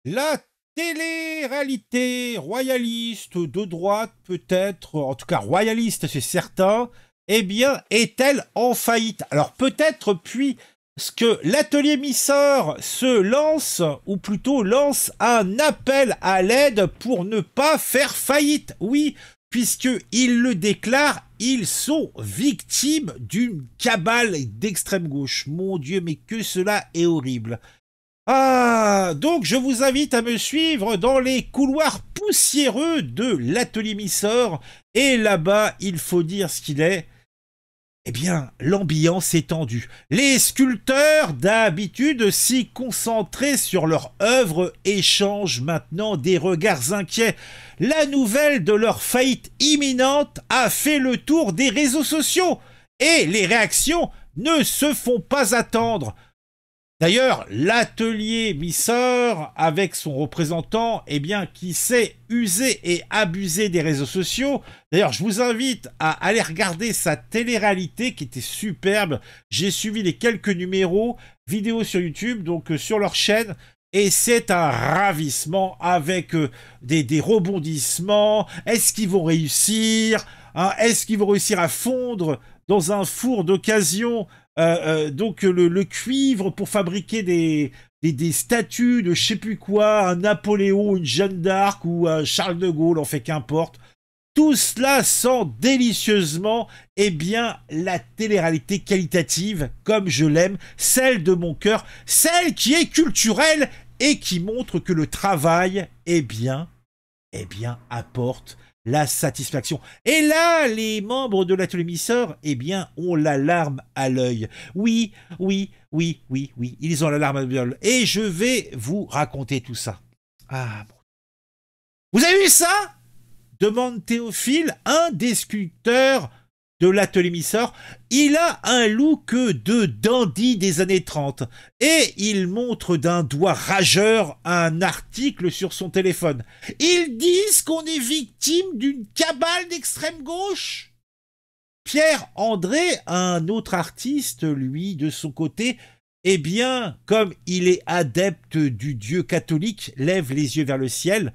La télé-réalité royaliste de droite, peut-être, en tout cas royaliste, c'est certain, eh bien, est-elle en faillite? Alors peut-être puisque l'atelier Misseur se lance, ou plutôt lance un appel à l'aide pour ne pas faire faillite. Oui, puisqu'ils le déclarent, ils sont victimes d'une cabale d'extrême gauche. Mon Dieu, mais que cela est horrible. Ah, donc je vous invite à me suivre dans les couloirs poussiéreux de l'atelier Missor. Et là-bas, il faut dire ce qu'il est. Eh bien, l'ambiance est tendue. Les sculpteurs, d'habitude si concentrés sur leur œuvre, échangent maintenant des regards inquiets. La nouvelle de leur faillite imminente a fait le tour des réseaux sociaux. Et les réactions ne se font pas attendre. D'ailleurs, l'atelier Misseur, avec son représentant, eh bien, qui sait user et abuser des réseaux sociaux. D'ailleurs, je vous invite à aller regarder sa télé-réalité qui était superbe. J'ai suivi les quelques numéros vidéo sur YouTube, donc sur leur chaîne. Et c'est un ravissement avec des rebondissements. Est-ce qu'ils vont réussir, hein? Est-ce qu'ils vont réussir à fondre dans un four d'occasion donc le cuivre pour fabriquer des statues de je sais plus quoi, un Napoléon, une Jeanne d'Arc ou un Charles de Gaulle, en fait qu'importe. Tout cela sent délicieusement, eh bien, la télé-réalité qualitative, comme je l'aime, celle de mon cœur, celle qui est culturelle et qui montre que le travail, eh bien, apporte la satisfaction. Et là, les membres de l'atelier Misseur, eh bien, ont la larme à l'œil. Oui, oui, oui, oui, oui, ils ont la larme à l'œil. Et je vais vous raconter tout ça. Ah, bon. Vous avez vu ça? Demande Théophile, un des sculpteurs de l'atelier Missor. Il a un look de dandy des années 30 et il montre d'un doigt rageur un article sur son téléphone. Ils disent qu'on est victime d'une cabale d'extrême gauche. Pierre-André, un autre artiste, lui, de son côté, eh bien, comme il est adepte du Dieu catholique, lève les yeux vers le ciel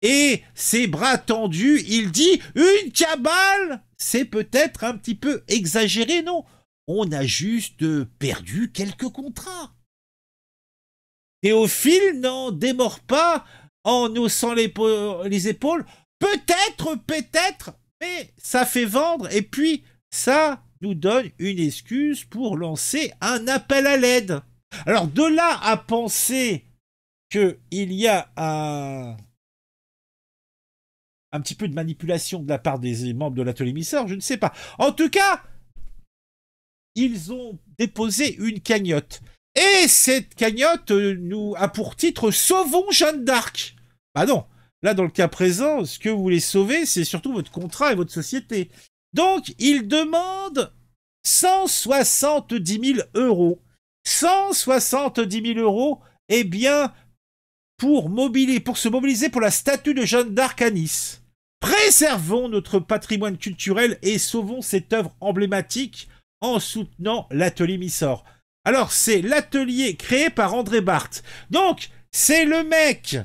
et ses bras tendus, il dit « Une cabale !» C'est peut-être un petit peu exagéré, non? On a juste perdu quelques contrats. Théophile n'en démord pas en haussant les épaules. Peut-être, peut-être, mais ça fait vendre et puis ça nous donne une excuse pour lancer un appel à l'aide. Alors de là à penser qu'il y a un petit peu de manipulation de la part des membres de l'atelier Misseur, je ne sais pas. En tout cas, ils ont déposé une cagnotte. Et cette cagnotte nous a pour titre Sauvons Jeanne d'Arc. Bah non, là dans le cas présent, ce que vous voulez sauver, c'est surtout votre contrat et votre société. Donc, ils demandent 170 000 euros. 170 000 euros, eh bien, pour se mobiliser pour la statue de Jeanne d'Arc à Nice. Préservons notre patrimoine culturel et sauvons cette œuvre emblématique en soutenant l'atelier Missor. Alors, c'est l'atelier créé par André Barthes. Donc, c'est le mec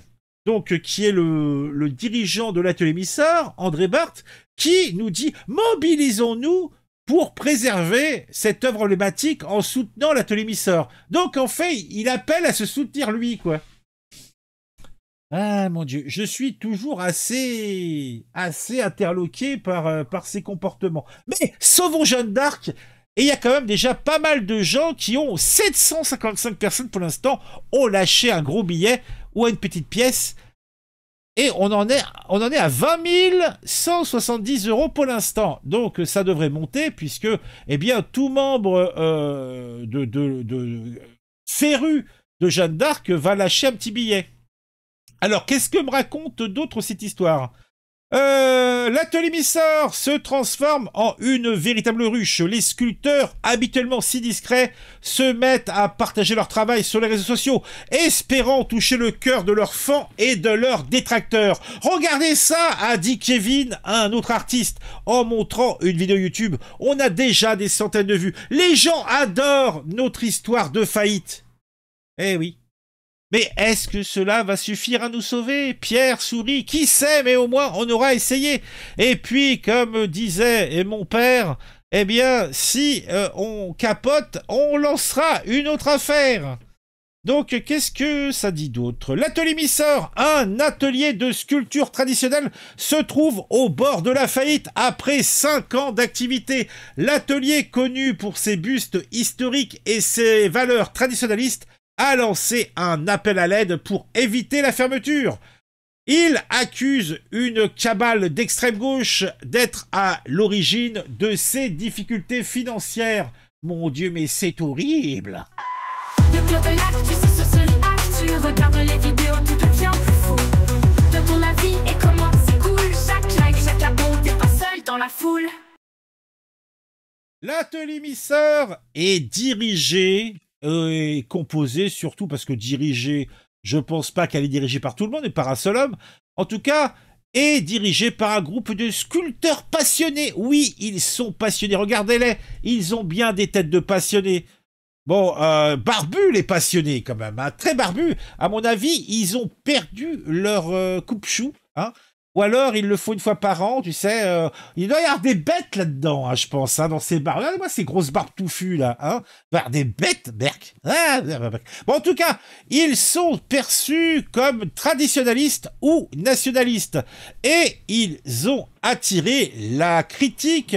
donc, qui est le dirigeant de l'atelier Missor, André Barthes, qui nous dit « Mobilisons-nous pour préserver cette œuvre emblématique en soutenant l'atelier Missor. » Donc, en fait, il appelle à se soutenir lui, quoi. Ah mon Dieu, je suis toujours assez interloqué par ces comportements. Mais sauvons Jeanne d'Arc. Et il y a quand même déjà pas mal de gens qui ont 755 personnes pour l'instant ont lâché un gros billet ou une petite pièce. Et on en est à 20 170 euros pour l'instant. Donc ça devrait monter puisque, eh bien, tout membre féru de Jeanne d'Arc va lâcher un petit billet. Alors, qu'est-ce que me raconte d'autre cette histoire? L'atelier Missor se transforme en une véritable ruche. Les sculpteurs, habituellement si discrets, se mettent à partager leur travail sur les réseaux sociaux, espérant toucher le cœur de leurs fans et de leurs détracteurs. Regardez ça, a dit Kevin, un autre artiste, en montrant une vidéo YouTube. On a déjà des centaines de vues. Les gens adorent notre histoire de faillite. Eh oui. Mais est-ce que cela va suffire à nous sauver? Pierre sourit. Qui sait, mais au moins on aura essayé. Et puis, comme disait mon père, eh bien, si on capote, on lancera une autre affaire. Donc, qu'est-ce que ça dit d'autre? L'atelier Missor, un atelier de sculpture traditionnelle, se trouve au bord de la faillite après 5 ans d'activité. L'atelier, connu pour ses bustes historiques et ses valeurs traditionnalistes, a lancé un appel à l'aide pour éviter la fermeture. Il accuse une cabale d'extrême gauche d'être à l'origine de ces difficultés financières. Mon Dieu, mais c'est horrible! Le club de l'actu, c'est sur tu regardes les vidéos, tout devient plus fou. De ton avis et comment c'est cool. Chaque like, chaque abon, t'es pas seul dans la foule. L'atelier Missor est dirigé et composé surtout parce que dirigé, je pense pas qu'elle est dirigée par tout le monde et par un seul homme. En tout cas, est dirigé par un groupe de sculpteurs passionnés. Oui, ils sont passionnés. Regardez-les, ils ont bien des têtes de passionnés. Bon, barbu les passionnés quand même, hein, très barbu. À mon avis, ils ont perdu leur coupe-chou, hein. Ou alors, il le faut une fois par an, tu sais. Il doit y avoir des bêtes là-dedans, hein, je pense, hein, dans ces barbes. Regardez-moi ces grosses barbes touffues, là. Hein. Il doit y avoir des bêtes, berk. Ah, bon, en tout cas, ils sont perçus comme traditionnalistes ou nationalistes. Et ils ont attiré la critique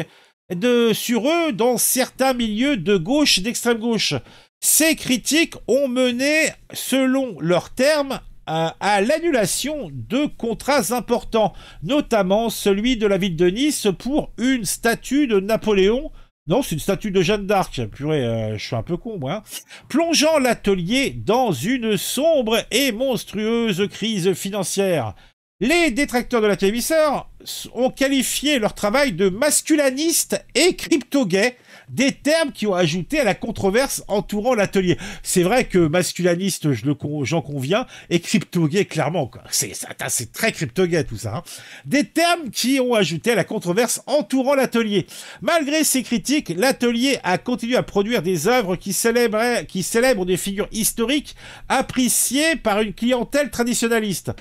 sur eux dans certains milieux de gauche et d'extrême gauche. Ces critiques ont mené, selon leurs termes, à l'annulation de contrats importants, notamment celui de la ville de Nice pour une statue de Napoléon. Non, c'est une statue de Jeanne d'Arc. Purée, je suis un peu con, moi. Hein. Plongeant l'atelier dans une sombre et monstrueuse crise financière. Les détracteurs de l'atelier Missor ont qualifié leur travail de masculiniste et crypto-gay, des termes qui ont ajouté à la controverse entourant l'atelier. C'est vrai que masculiniste, j'en conviens, et crypto-gay, clairement, quoi. C'est très crypto-gay, tout ça. Hein. Des termes qui ont ajouté à la controverse entourant l'atelier. Malgré ces critiques, l'atelier a continué à produire des œuvres qui célèbrent des figures historiques appréciées par une clientèle traditionnaliste.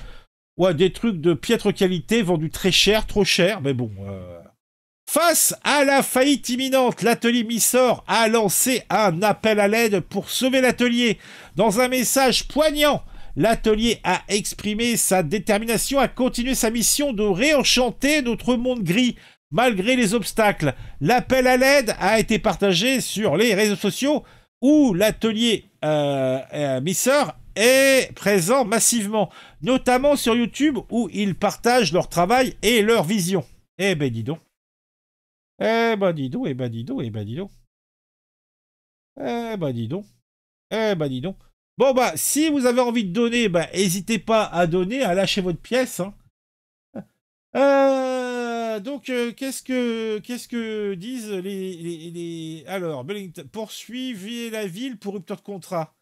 Ouais, des trucs de piètre qualité vendus très cher, trop cher, mais bon... Face à la faillite imminente, l'atelier Missor a lancé un appel à l'aide pour sauver l'atelier. Dans un message poignant, l'atelier a exprimé sa détermination à continuer sa mission de réenchanter notre monde gris, malgré les obstacles. L'appel à l'aide a été partagé sur les réseaux sociaux où l'atelier Missor est présent massivement, notamment sur YouTube où ils partagent leur travail et leur vision. Eh ben dis donc. Eh ben dis donc, eh ben dis donc, eh ben dis donc. Eh ben dis donc. Eh ben dis donc. Bon bah, si vous avez envie de donner, bah, n'hésitez pas à donner, à lâcher votre pièce. Hein. Donc, qu'est-ce que disent les... Alors, poursuivez la ville pour rupture de contrat.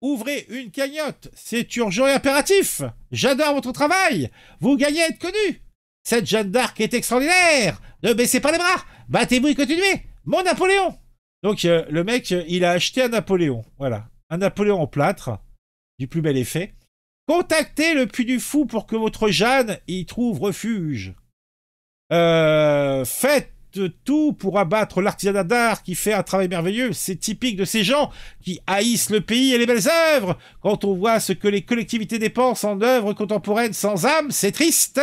Ouvrez une cagnotte, c'est urgent et impératif. J'adore votre travail. Vous gagnez à être connu. Cette Jeanne d'Arc est extraordinaire. Ne baissez pas les bras. Battez-vous et continuez. Mon Napoléon. Donc, le mec, il a acheté un Napoléon. Voilà. Un Napoléon en plâtre. Du plus bel effet. Contactez le Puy du Fou pour que votre Jeanne y trouve refuge. Faites tout pour abattre l'artisanat d'art qui fait un travail merveilleux. C'est typique de ces gens qui haïssent le pays et les belles œuvres. Quand on voit ce que les collectivités dépensent en œuvres contemporaines sans âme, c'est triste.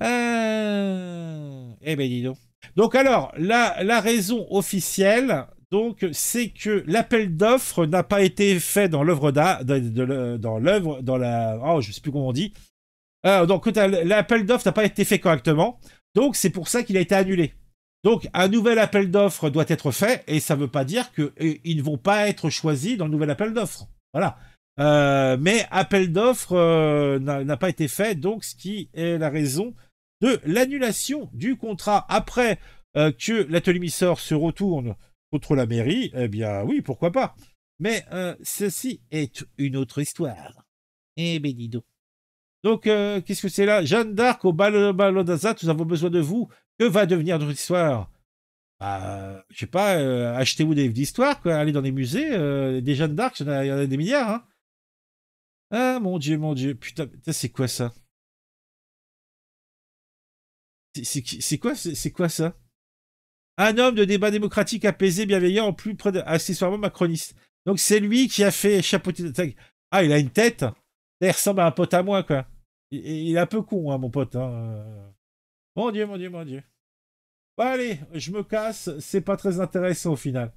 Eh ben dis donc. Donc alors, la raison officielle, donc, c'est que l'appel d'offres n'a pas été fait dans l'œuvre d'art, oh, je sais plus comment on dit. Donc, l'appel d'offres n'a pas été fait correctement. Donc, c'est pour ça qu'il a été annulé. Donc, un nouvel appel d'offres doit être fait, et ça ne veut pas dire qu'ils ne vont pas être choisis dans le nouvel appel d'offres. Voilà. Mais appel d'offres n'a pas été fait, donc ce qui est la raison de l'annulation du contrat. Après que l'atelier Missor se retourne contre la mairie, eh bien oui, pourquoi pas. Mais ceci est une autre histoire. Eh ben dis donc. Donc, qu'est-ce que c'est là? Jeanne d'Arc au ballon d'Azat, nous avons besoin de vous. Que va devenir notre histoire? Bah, je sais pas, achetez-vous des livres d'histoire, quoi. Allez dans des musées, des Jeanne d'Arc, il y en a des milliards, hein. Ah, mon Dieu. Putain, c'est quoi ça? C'est quoi ça? Un homme de débat démocratique apaisé, bienveillant, en plus près accessoirement macroniste. Donc c'est lui qui a fait chapeauter. Ah, il a une tête. Il ressemble à un pote à moi, quoi. Il est un peu con, hein, mon pote. Hein. Mon Dieu, mon Dieu, mon Dieu. Bon, allez, je me casse. C'est pas très intéressant au final.